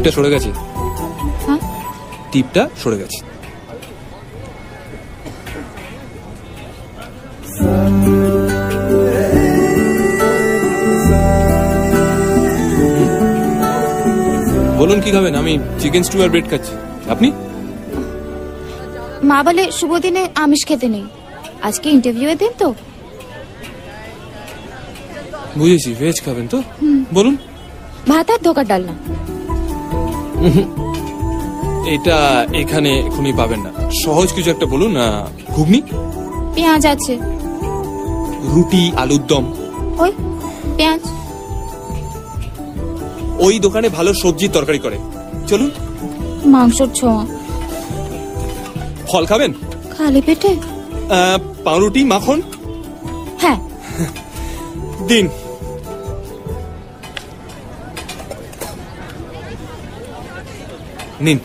টিপটা সরে গেছে। হ্যাঁ, টিপটা সরে গেছে। বলুন কি খাবেন? আমি চিকেন স্টু আর ব্রেড খাচ্ছি। আপনি? মা বলে শুভ দিনে আমিষ খেতে নেই, আজকে ইন্টারভিউয়ের দিন তো। বুঝেছি, ভেজ খাবেন তো? বলুন। ভাত আর ধোকার ডালনা। এটা এখানে এখনই পাবেন না, সহজ কিছু একটা বলুন। ঘুগনি, পেঁয়াজ আছে। রুটি, আলুর দম। ওই পেঁয়াজ। ওই দোকানে ভালো সবজির তরকারি করে, চলুন। মাংসর ছোঁয়া। ফল খাবেন? খালি পেটে? পাউরুটি, মাখন। হ্যাঁ। দিন। নিন।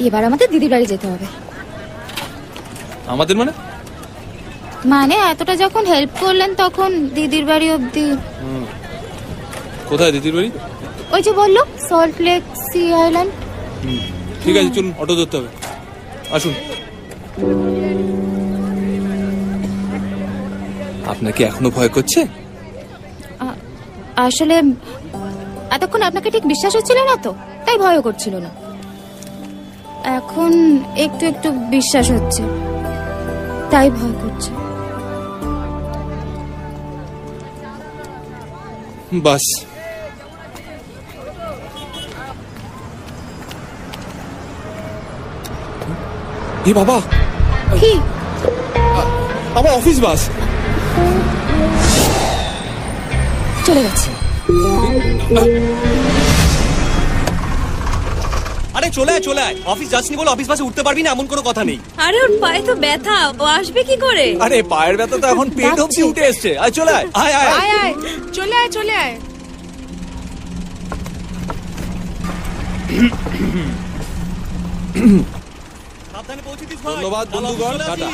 এবার আমাদের দিদির বাড়ি যেতে হবে। আমাদের মানে? মানে এতটা যখন হেল্প করলেন তখন দিদির বাড়ি অব্দি। কোথায় দিদির বাড়ি? ওই যে বললো সল্ট লেক সি আইল্যান্ড। ঠিক আছে, চলুন, অটো ধরতে হবে। আসুন। আপনাকে এখনো ভয় করছে? আসলে এতক্ষণ আপনাকে ঠিক বিশ্বাস হচ্ছিল না তো, তাই ভয়ও করছিল না। এখন একটু একটু বিশ্বাস হচ্ছে, তাই ভয় করছে। বাস। এ বাবা, কি? আমার অফিস বাস চলে গেছে। আরে চলে আয়, চলে আয়। অফিস যাসনি বলে অফিস বাসে উঠতে পারবি না এমন কোনো কথা নেই। আরে ওর পায়ে তো ব্যথা, ও আসবে কি করে? আরে পায়ের ব্যথা তো এখন পেট অবধি উঠে এসছে। আয় চলে আয়, আয় আয় আয় আয়, চলে আয়, চলে আয়। সাবধানে পৌঁছে দিস ভাই। ধন্যবাদ বন্ধুগণ, টাটা।